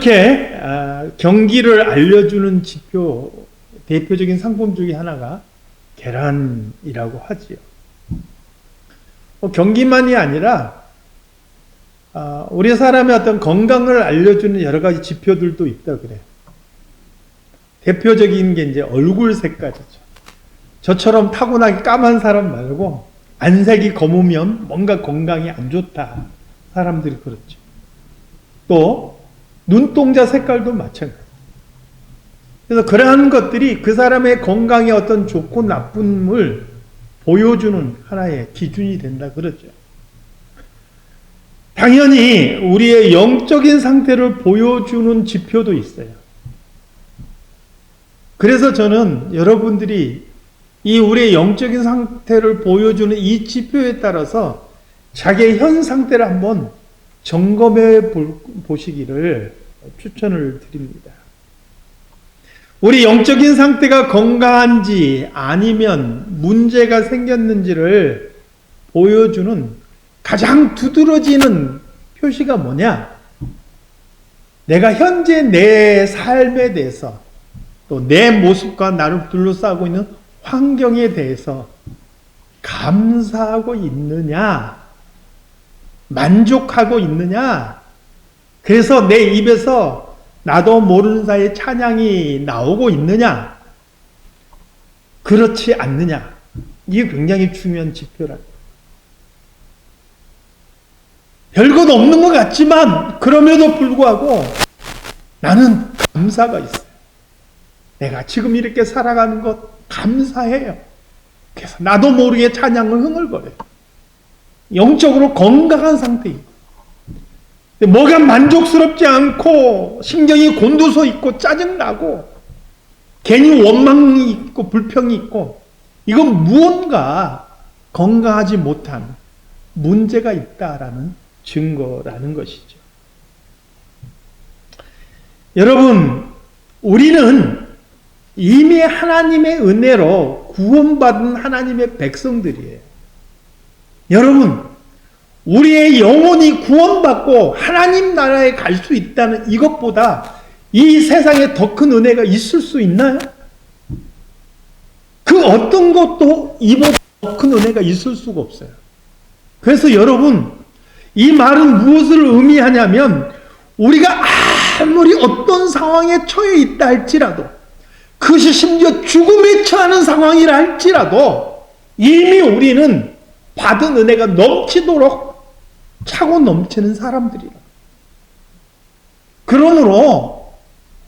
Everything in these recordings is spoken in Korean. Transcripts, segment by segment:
이렇게 경기를 알려주는 지표, 대표적인 상품 중에 하나가 계란이라고 하지요. 경기만이 아니라 우리 사람의 어떤 건강을 알려주는 여러 가지 지표들도 있다 그래요. 대표적인 게 이제 얼굴 색깔이죠. 저처럼 타고나게 까만 사람 말고 안색이 검으면 뭔가 건강이 안 좋다. 사람들이 그렇죠. 또 눈동자 색깔도 마찬가지예요. 그래서 그러한 것들이 그 사람의 건강의 어떤 좋고 나쁨을 보여주는 하나의 기준이 된다 그러죠. 당연히 우리의 영적인 상태를 보여주는 지표도 있어요. 그래서 저는 여러분들이 이 우리의 영적인 상태를 보여주는 이 지표에 따라서 자기의 현 상태를 한번 점검해 보시기를 추천을 드립니다. 우리 영적인 상태가 건강한지 아니면 문제가 생겼는지를 보여주는 가장 두드러지는 표시가 뭐냐? 내가 현재 내 삶에 대해서 또 내 모습과 나를 둘러싸고 있는 환경에 대해서 감사하고 있느냐? 만족하고 있느냐? 그래서 내 입에서 나도 모르는 사이에 찬양이 나오고 있느냐? 그렇지 않느냐? 이게 굉장히 중요한 지표라. 별것 없는 것 같지만 그럼에도 불구하고 나는 감사가 있어요. 내가 지금 이렇게 살아가는 것 감사해요. 그래서 나도 모르게 찬양을 흥얼거려요. 영적으로 건강한 상태이고 뭐가 만족스럽지 않고 신경이 곤두서 있고 짜증나고 괜히 원망이 있고 불평이 있고 이건 무언가 건강하지 못한 문제가 있다라는 증거라는 것이죠. 여러분, 우리는 이미 하나님의 은혜로 구원받은 하나님의 백성들이에요. 여러분, 우리의 영혼이 구원받고 하나님 나라에 갈 수 있다는 이것보다 이 세상에 더 큰 은혜가 있을 수 있나요? 그 어떤 것도 이보다 더 큰 은혜가 있을 수가 없어요. 그래서 여러분, 이 말은 무엇을 의미하냐면 우리가 아무리 어떤 상황에 처해 있다 할지라도 그것이 심지어 죽음에 처하는 상황이라 할지라도 이미 우리는 받은 은혜가 넘치도록 차고 넘치는 사람들이라. 그러므로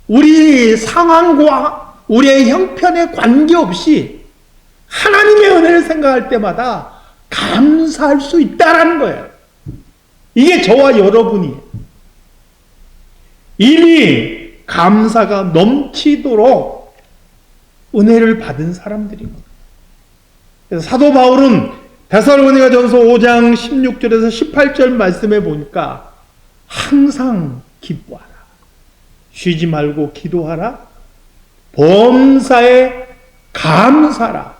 우리 상황과 우리의 형편에 관계없이 하나님의 은혜를 생각할 때마다 감사할 수 있다라는 거예요. 이게 저와 여러분이에요. 이미 감사가 넘치도록 은혜를 받은 사람들입니다. 그래서 사도 바울은 데살로니가전서 5장 16절에서 18절 말씀에 보니까 항상 기뻐하라. 쉬지 말고 기도하라. 범사에 감사라.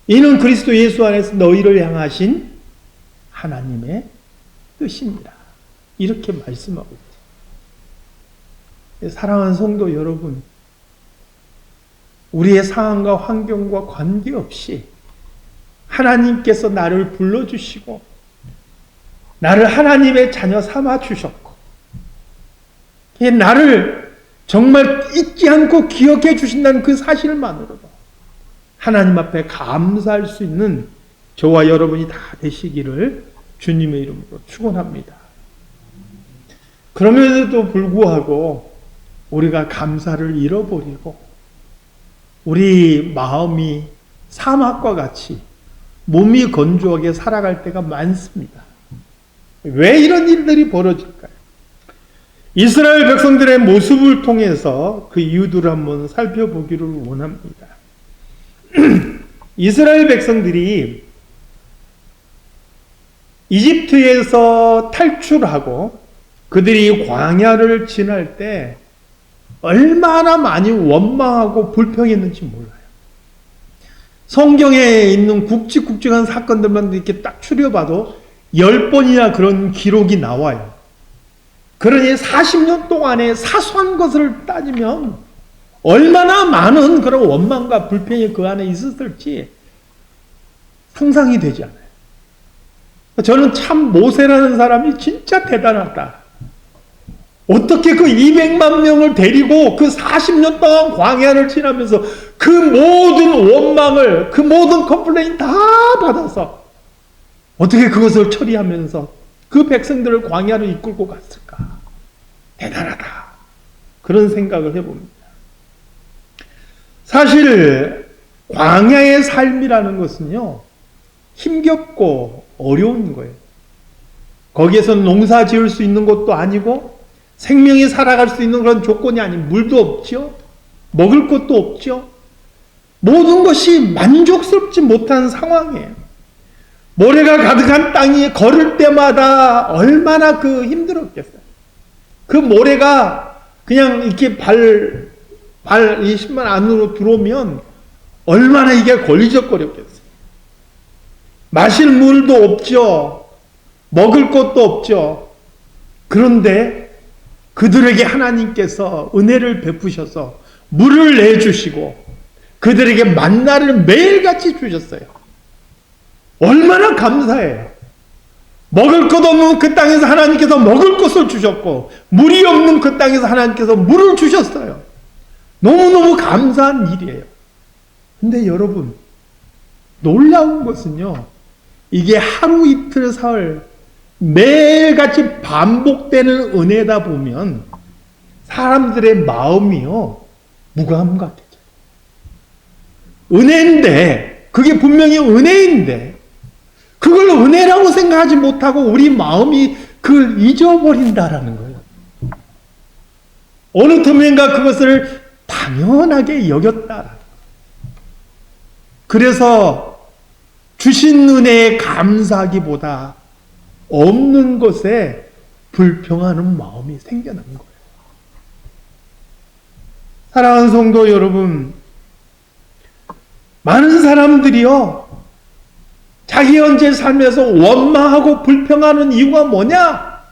이는 그리스도 예수 안에서 너희를 향하신 하나님의 뜻입니다. 이렇게 말씀하고 있죠. 사랑하는 성도 여러분, 우리의 상황과 환경과 관계없이 하나님께서 나를 불러주시고 나를 하나님의 자녀 삼아주셨고 나를 정말 잊지 않고 기억해 주신다는 그 사실만으로도 하나님 앞에 감사할 수 있는 저와 여러분이 다 되시기를 주님의 이름으로 축원합니다. 그럼에도 불구하고 우리가 감사를 잃어버리고 우리 마음이 사막과 같이 몸이 건조하게 살아갈 때가 많습니다. 왜 이런 일들이 벌어질까요? 이스라엘 백성들의 모습을 통해서 그 이유들을 한번 살펴보기를 원합니다. 이스라엘 백성들이 이집트에서 탈출하고 그들이 광야를 지날 때 얼마나 많이 원망하고 불평했는지 몰라요. 성경에 있는 굵직굵직한 사건들만 이렇게 딱 추려봐도 10번이나 그런 기록이 나와요. 그러니 40년 동안의 사소한 것을 따지면 얼마나 많은 그런 원망과 불평이 그 안에 있었을지 상상이 되지 않아요. 저는 참 모세라는 사람이 진짜 대단하다. 어떻게 그 200만 명을 데리고 그 40년 동안 광야를 지나면서 그 모든 원망을, 그 모든 컴플레인 다 받아서 어떻게 그것을 처리하면서 그 백성들을 광야로 이끌고 갔을까? 대단하다. 그런 생각을 해봅니다. 사실 광야의 삶이라는 것은요, 힘겹고 어려운 거예요. 거기에서 농사 지을 수 있는 것도 아니고 생명이 살아갈 수 있는 그런 조건이 아닌, 물도 없죠. 먹을 것도 없죠. 모든 것이 만족스럽지 못한 상황이에요. 모래가 가득한 땅이 걸을 때마다 얼마나 힘들었겠어요. 그 모래가 그냥 이렇게 이 신발 안으로 들어오면 얼마나 이게 걸리적거렸겠어요. 마실 물도 없죠. 먹을 것도 없죠. 그런데 그들에게 하나님께서 은혜를 베푸셔서 물을 내주시고 그들에게 만나를 매일같이 주셨어요. 얼마나 감사해요. 먹을 것 없는 그 땅에서 하나님께서 먹을 것을 주셨고 물이 없는 그 땅에서 하나님께서 물을 주셨어요. 너무너무 감사한 일이에요. 근데 여러분, 놀라운 것은요, 이게 하루 이틀 사흘 매일같이 반복되는 은혜다 보면 사람들의 마음이요, 무감각해져요. 은혜인데, 그게 분명히 은혜인데 그걸 은혜라고 생각하지 못하고 우리 마음이 그걸 잊어버린다라는 거예요. 어느 틈엔가 그것을 당연하게 여겼다. 그래서 주신 은혜에 감사하기보다 없는 것에 불평하는 마음이 생겨난 거예요. 사랑하는 성도 여러분, 많은 사람들이요, 자기 현재 삶에서 원망하고 불평하는 이유가 뭐냐?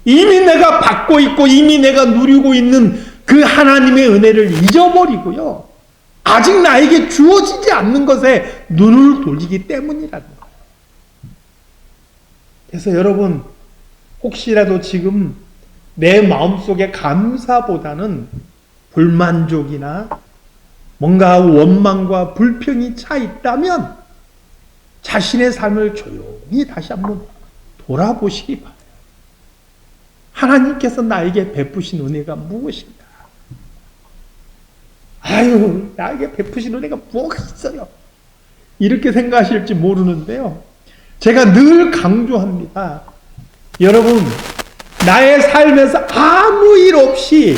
이미 내가 받고 있고 이미 내가 누리고 있는 그 하나님의 은혜를 잊어버리고요, 아직 나에게 주어지지 않는 것에 눈을 돌리기 때문이라는 거예요. 그래서 여러분, 혹시라도 지금 내 마음속에 감사보다는 불만족이나 뭔가 원망과 불평이 차 있다면 자신의 삶을 조용히 다시 한번 돌아보시기 바라요. 하나님께서 나에게 베푸신 은혜가 무엇인가? 아유, 나에게 베푸신 은혜가 뭐가 있어요? 이렇게 생각하실지 모르는데요, 제가 늘 강조합니다. 여러분, 나의 삶에서 아무 일 없이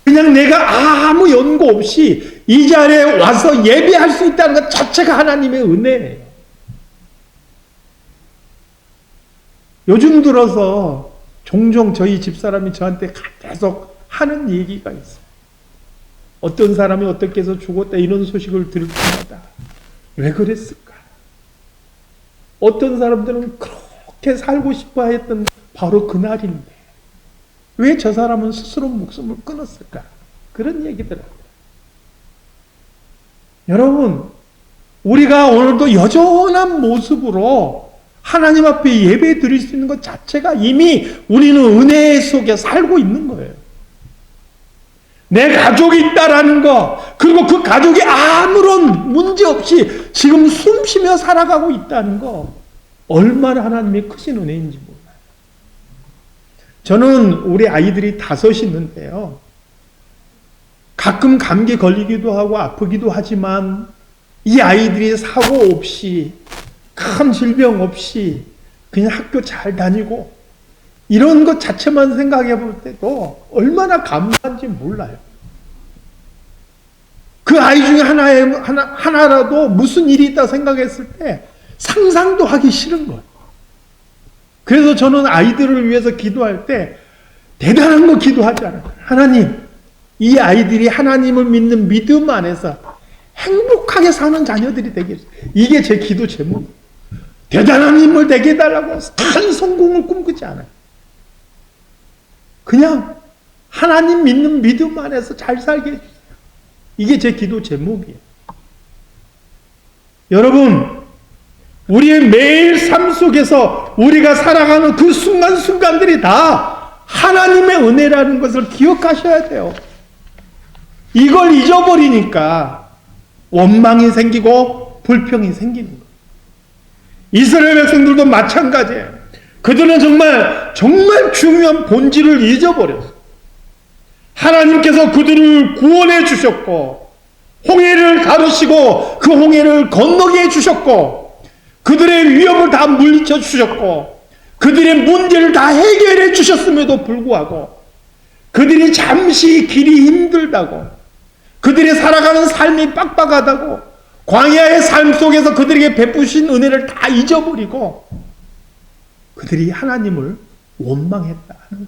그냥 내가 아무 연고 없이 이 자리에 와서 예배할 수 있다는 것 자체가 하나님의 은혜예요. 요즘 들어서 종종 저희 집사람이 저한테 계속 하는 얘기가 있어요. 어떤 사람이 어떻게 해서 죽었다 이런 소식을 들을 때마다 왜 그랬을까? 어떤 사람들은 그렇게 살고 싶어 했던 바로 그날인데 왜 저 사람은 스스로 목숨을 끊었을까? 그런 얘기들 합니다. 여러분, 우리가 오늘도 여전한 모습으로 하나님 앞에 예배 드릴 수 있는 것 자체가 이미 우리는 은혜 속에 살고 있는 거예요. 내 가족이 있다라는 거, 그리고 그 가족이 아무런 문제 없이 지금 숨쉬며 살아가고 있다는 거, 얼마나 하나님의 크신 은혜인지 몰라요. 저는 우리 아이들이 5 있는데요, 가끔 감기 걸리기도 하고 아프기도 하지만 이 아이들이 사고 없이 큰 질병 없이 그냥 학교 잘 다니고 이런 것 자체만 생각해 볼 때도 얼마나 감사한지 몰라요. 그 아이 중에 하나라도 무슨 일이 있다 생각했을 때 상상도 하기 싫은 거예요. 그래서 저는 아이들을 위해서 기도할 때 대단한 거 기도하지 않아요. 하나님, 이 아이들이 하나님을 믿는 믿음 안에서 행복하게 사는 자녀들이 되게 해주세요. 이게 제 기도 제목이에요. 대단한 인물 되게 해달라고 큰 성공을 꿈꾸지 않아요. 그냥 하나님 믿는 믿음 안에서 잘 살게 해주세요. 이게 제 기도 제목이에요. 여러분, 우리의 매일 삶 속에서 우리가 살아가는 그 순간순간들이 다 하나님의 은혜라는 것을 기억하셔야 돼요. 이걸 잊어버리니까 원망이 생기고 불평이 생기는 거예요. 이스라엘 백성들도 마찬가지예요. 그들은 정말 중요한 본질을 잊어버렸어요. 하나님께서 그들을 구원해 주셨고, 홍해를 가르시고 그 홍해를 건너게 해주셨고, 그들의 위협을 다 물리쳐 주셨고, 그들의 문제를 다 해결해 주셨음에도 불구하고 그들이 잠시 길이 힘들다고, 그들이 살아가는 삶이 빡빡하다고, 광야의 삶 속에서 그들에게 베푸신 은혜를 다 잊어버리고 그들이 하나님을 원망했다 하는 거예요.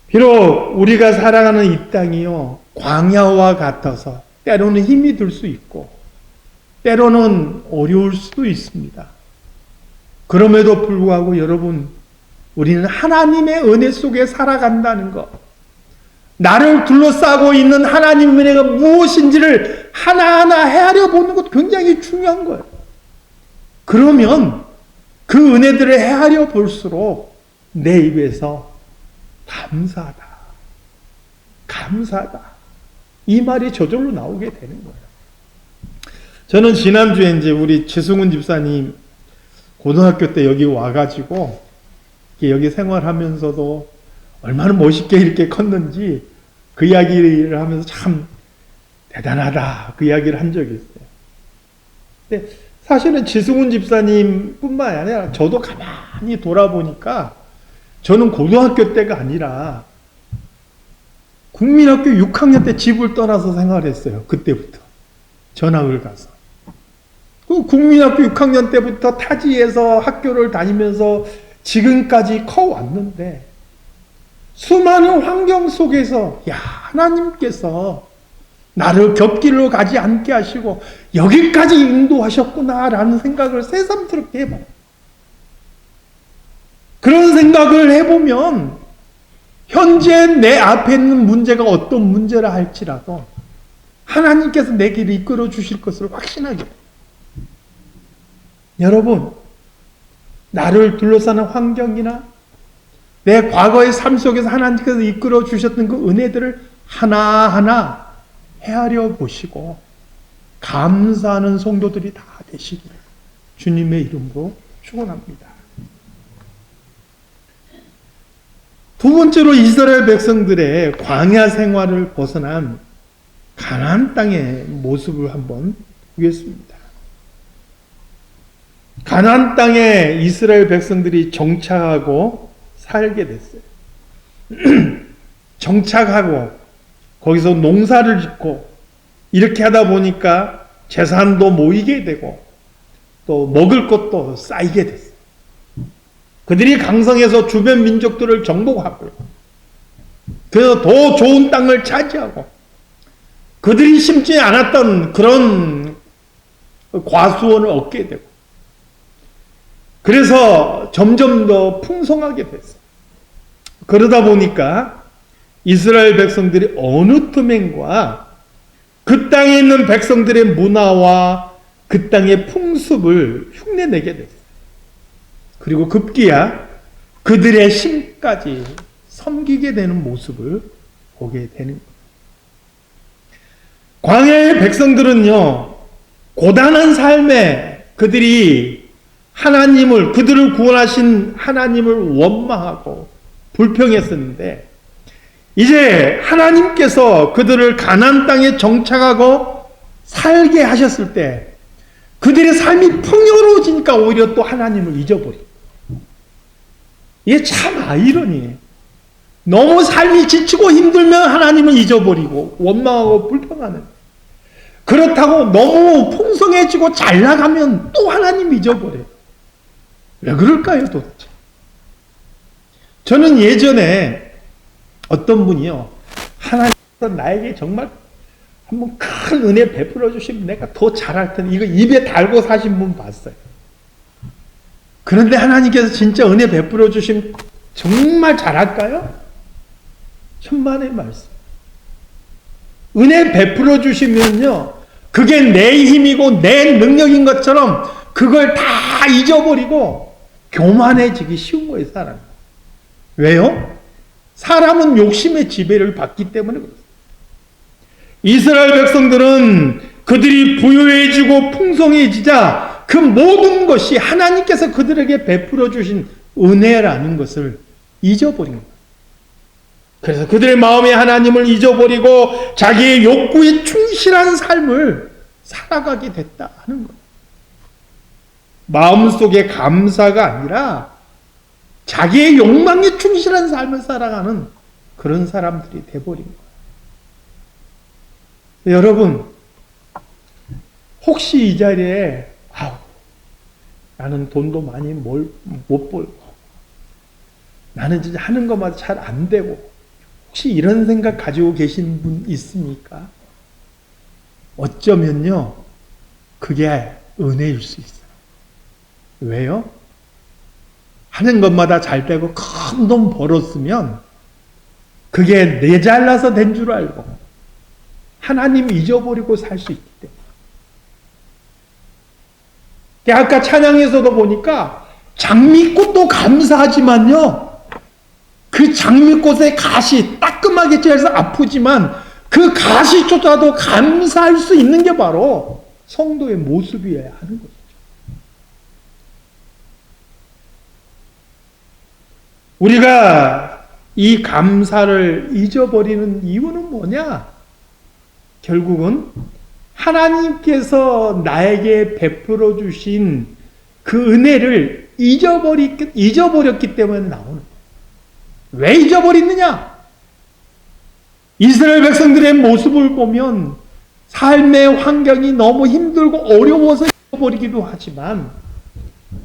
비록 우리가 살아가는 이 땅이요, 광야와 같아서 때로는 힘이 들 수 있고 때로는 어려울 수도 있습니다. 그럼에도 불구하고 여러분, 우리는 하나님의 은혜 속에 살아간다는 것, 나를 둘러싸고 있는 하나님의 은혜가 무엇인지를 하나하나 헤아려 보는 것 굉장히 중요한 거예요. 그러면 그 은혜들을 헤아려 볼수록 내 입에서 감사하다, 감사하다, 이 말이 저절로 나오게 되는 거예요. 저는 지난주에 이제 우리 최승훈 집사님 고등학교 때 여기 와가지고 여기 생활하면서도 얼마나 멋있게 이렇게 컸는지 그 이야기를 하면서 참 대단하다, 그 이야기를 한 적이 있어요. 근데 사실은 지승훈 집사님 뿐만 아니라 저도 가만히 돌아보니까 저는 고등학교 때가 아니라 국민학교 6학년 때 집을 떠나서 생활했어요. 그때부터 전학을 가서. 그 국민학교 6학년 때부터 타지에서 학교를 다니면서 지금까지 커왔는데, 수많은 환경 속에서 하나님께서 나를 곁길로 가지 않게 하시고 여기까지 인도하셨구나라는 생각을 새삼스럽게 해봐요. 그런 생각을 해보면 현재 내 앞에 있는 문제가 어떤 문제라 할지라도 하나님께서 내 길을 이끌어 주실 것을 확신하게 돼요. 여러분, 나를 둘러싸는 환경이나 내 과거의 삶 속에서 하나님께서 이끌어 주셨던 그 은혜들을 하나하나 헤아려 보시고 감사하는 성도들이 다 되시기를 주님의 이름으로 축원합니다. 두 번째로 이스라엘 백성들의 광야 생활을 벗어난 가나안 땅의 모습을 한번 보겠습니다. 가나안 땅에 이스라엘 백성들이 정착하고 살게 됐어요. 정착하고 거기서 농사를 짓고 이렇게 하다 보니까 재산도 모이게 되고 또 먹을 것도 쌓이게 됐어요. 그들이 강성해서 주변 민족들을 정복하고, 그래서 더 좋은 땅을 차지하고, 그들이 심지 않았던 그런 과수원을 얻게 되고, 그래서 점점 더 풍성하게 됐어요. 그러다 보니까 이스라엘 백성들이 어느 틈엔가 그 땅에 있는 백성들의 문화와 그 땅의 풍습을 흉내내게 됐어요. 그리고 급기야 그들의 신까지 섬기게 되는 모습을 보게 되는 거예요. 광야의 백성들은요, 고단한 삶에 그들이 하나님을, 그들을 구원하신 하나님을 원망하고 불평했었는데, 이제 하나님께서 그들을 가나안 땅에 정착하고 살게 하셨을 때 그들의 삶이 풍요로워지니까 오히려 또 하나님을 잊어버리고, 이게 참 아이러니해요. 너무 삶이 지치고 힘들면 하나님을 잊어버리고 원망하고 불평하는, 그렇다고 너무 풍성해지고 잘 나가면 또 하나님 잊어버려요. 왜 그럴까요 도대체? 저는 예전에 어떤 분이요, 하나님께서 나에게 정말 한번 큰 은혜 베풀어 주시면 내가 더 잘할 텐데, 이거 입에 달고 사신 분 봤어요. 그런데 하나님께서 진짜 은혜 베풀어 주시면 정말 잘할까요? 천만의 말씀. 은혜 베풀어 주시면요, 그게 내 힘이고 내 능력인 것처럼 그걸 다 잊어버리고 교만해지기 쉬운 거예요, 사람은. 왜요? 사람은 욕심의 지배를 받기 때문에 그렇습니다. 이스라엘 백성들은 그들이 부유해지고 풍성해지자 그 모든 것이 하나님께서 그들에게 베풀어 주신 은혜라는 것을 잊어버린 거예요. 그래서 그들의 마음에 하나님을 잊어버리고 자기의 욕구에 충실한 삶을 살아가게 됐다 하는 거예요. 마음속에 감사가 아니라 자기의 욕망에 충실한 삶을 살아가는 그런 사람들이 돼버린 거예요. 여러분, 혹시 이 자리에 나는 돈도 많이 못 벌고 나는 진짜 하는 것마다 잘 안 되고 혹시 이런 생각 가지고 계신 분 있습니까? 어쩌면요, 그게 은혜일 수 있어요. 왜요? 하는 것마다 잘 되고 큰 돈 벌었으면 그게 내 잘나서 된 줄 알고 하나님 잊어버리고 살 수 있기 때문에. 아까 찬양에서도 보니까 장미꽃도 감사하지만요, 그 장미꽃의 가시 따끔하게 찌어서 아프지만 그 가시조차도 감사할 수 있는 게 바로 성도의 모습이어야 하는 거죠. 우리가 이 감사를 잊어버리는 이유는 뭐냐? 결국은 하나님께서 나에게 베풀어 주신 그 은혜를 잊어버렸기 때문에 나오는 거예요. 왜 잊어버리느냐? 이스라엘 백성들의 모습을 보면 삶의 환경이 너무 힘들고 어려워서 잊어버리기도 하지만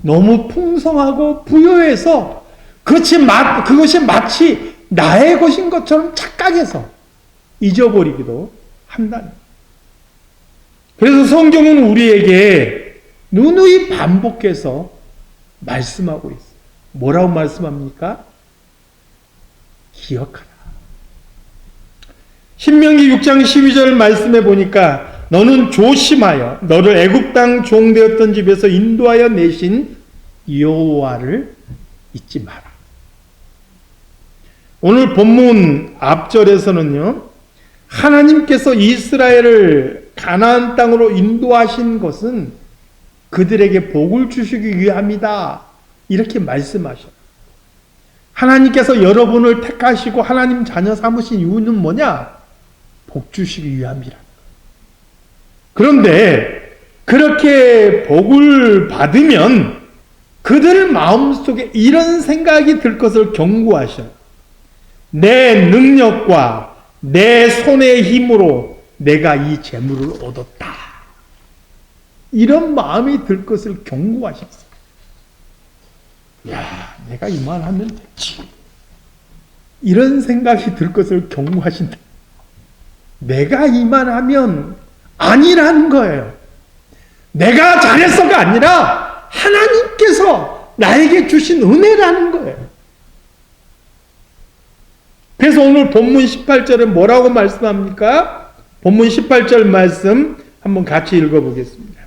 너무 풍성하고 부유해서 그것이 마치 나의 것인 것처럼 착각해서 잊어버리기도 한다는 거예요. 그래서 성경은 우리에게 누누이 반복해서 말씀하고 있어요. 뭐라고 말씀합니까? 기억하라. 신명기 6장 12절 말씀해 보니까 너는 조심하여 너를 애굽 땅 종되었던 집에서 인도하여 내신 여호와를 잊지 마라. 오늘 본문 앞절에서는요, 하나님께서 이스라엘을 가나안 땅으로 인도하신 것은 그들에게 복을 주시기 위함이다, 이렇게 말씀하셔요. 하나님께서 여러분을 택하시고 하나님 자녀 삼으신 이유는 뭐냐? 복 주시기 위함이라. 그런데 그렇게 복을 받으면 그들 마음속에 이런 생각이 들 것을 경고하셔요. 내 능력과 내 손의 힘으로 내가 이 재물을 얻었다. 이런 마음이 들 것을 경고하셨어요. 야, 내가 이만하면 됐지. 이런 생각이 들 것을 경고하신다. 내가 이만하면 아니라는 거예요. 내가 잘했어가 아니라 하나님께서 나에게 주신 은혜라는 거예요. 그래서 오늘 본문 18절에 뭐라고 말씀합니까? 본문 18절 말씀 한번 같이 읽어보겠습니다.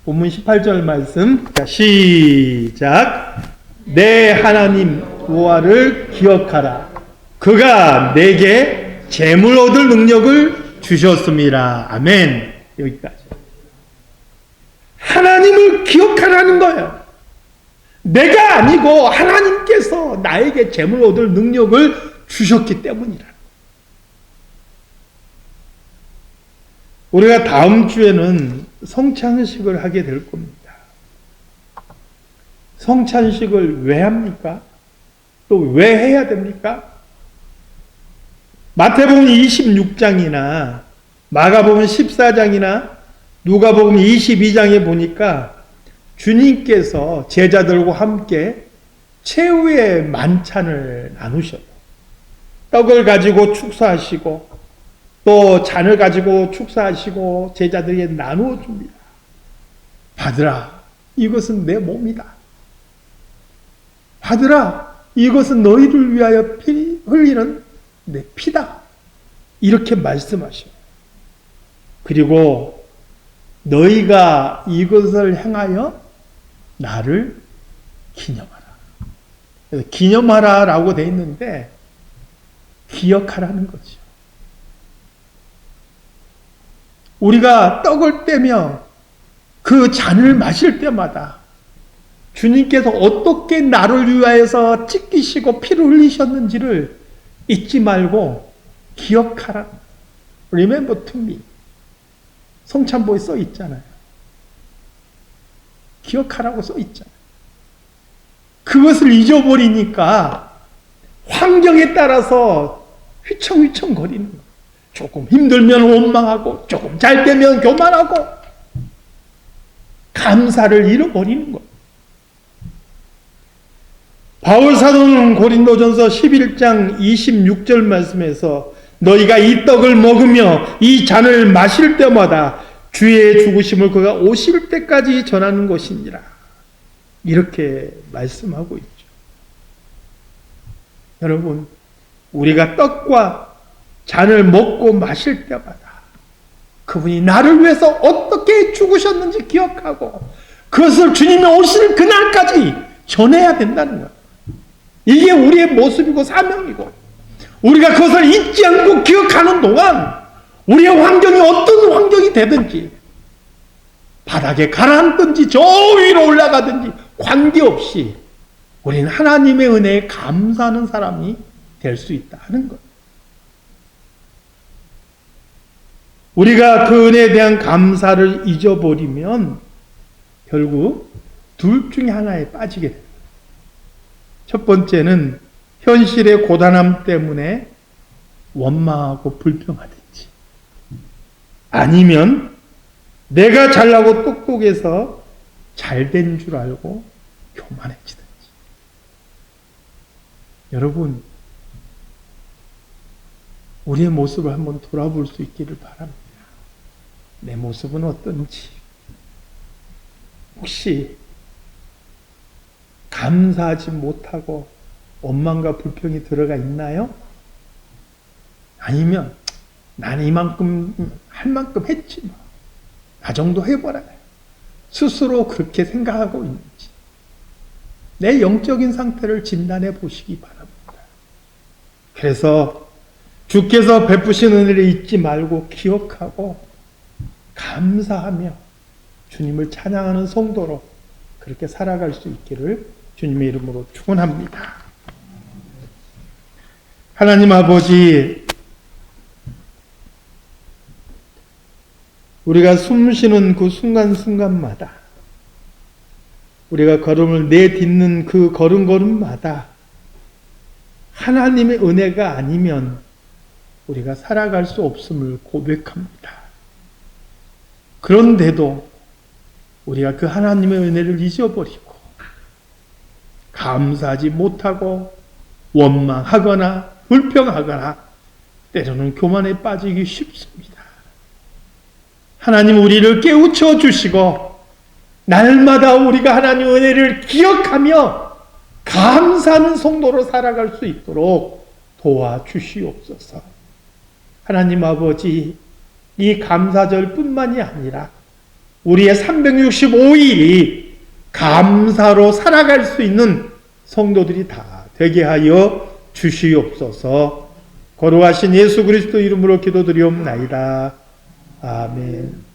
본문 18절 말씀, 자, 시작. 내 하나님 여호와를 기억하라. 그가 내게 재물 얻을 능력을 주셨습니다. 아멘. 여기까지. 하나님을 기억하라는 거예요. 내가 아니고 하나님께서 나에게 재물 얻을 능력을 주셨기 때문이라. 우리가 다음 주에는 성찬식을 하게 될 겁니다. 성찬식을 왜 합니까? 또 왜 해야 됩니까? 마태복음 26장이나 마가복음 14장이나 누가복음 22장에 보니까 주님께서 제자들과 함께 최후의 만찬을 나누셔요. 떡을 가지고 축사하시고 또 잔을 가지고 축사하시고 제자들에게 나누어 줍니다. 받으라. 이것은 내 몸이다. 아들아, 이것은 너희를 위하여 흘리는 내 피다. 이렇게 말씀하셔요. 그리고 너희가 이것을 행하여 나를 기념하라. 그래서 기념하라 라고 되어 있는데 기억하라는 거죠. 우리가 떡을 떼며 그 잔을 마실 때마다 주님께서 어떻게 나를 위하여서 찢기시고 피를 흘리셨는지를 잊지 말고 기억하라. Remember to me. 성찬보에 써 있잖아요. 기억하라고 써 있잖아요. 그것을 잊어버리니까 환경에 따라서 휘청휘청 거리는 거예요. 조금 힘들면 원망하고 조금 잘 되면 교만하고 감사를 잃어버리는 거예요. 바울 사도는 고린도전서 11장 26절 말씀에서 너희가 이 떡을 먹으며 이 잔을 마실 때마다 주의 죽으심을 그가 오실 때까지 전하는 것이니라. 이렇게 말씀하고 있죠. 여러분, 우리가 떡과 잔을 먹고 마실 때마다 그분이 나를 위해서 어떻게 죽으셨는지 기억하고 그것을 주님이 오실 그날까지 전해야 된다는 거예요. 이게 우리의 모습이고 사명이고 우리가 그것을 잊지 않고 기억하는 동안 우리의 환경이 어떤 환경이 되든지 바닥에 가라앉든지 저 위로 올라가든지 관계없이 우리는 하나님의 은혜에 감사하는 사람이 될 수 있다는 것. 우리가 그 은혜에 대한 감사를 잊어버리면 결국 둘 중에 하나에 빠지게 됩니다. 첫 번째는 현실의 고단함 때문에 원망하고 불평하든지 아니면 내가 잘나고 똑똑해서 잘된 줄 알고 교만해지든지. 여러분, 우리의 모습을 한번 돌아볼 수 있기를 바랍니다. 내 모습은 어떤지. 혹시 감사하지 못하고 원망과 불평이 들어가 있나요? 아니면 나는 이만큼 할 만큼 했지 뭐. 나 정도 해보라. 스스로 그렇게 생각하고 있는지. 내 영적인 상태를 진단해 보시기 바랍니다. 그래서 주께서 베푸신 은혜를 잊지 말고 기억하고 감사하며 주님을 찬양하는 성도로 그렇게 살아갈 수 있기를 주님의 이름으로 축원합니다. 하나님 아버지, 우리가 숨 쉬는 그 순간순간마다 우리가 걸음을 내딛는 그 걸음걸음마다 하나님의 은혜가 아니면 우리가 살아갈 수 없음을 고백합니다. 그런데도 우리가 그 하나님의 은혜를 잊어버리고 감사하지 못하고 원망하거나 불평하거나 때로는 교만에 빠지기 쉽습니다. 하나님 우리를 깨우쳐 주시고 날마다 우리가 하나님의 은혜를 기억하며 감사하는 성도로 살아갈 수 있도록 도와주시옵소서. 하나님 아버지, 이 감사절 뿐만이 아니라 우리의 365일이 감사로 살아갈 수 있는 성도들이 다 되게 하여 주시옵소서. 거룩하신 예수 그리스도 이름으로 기도드리옵나이다. 아멘.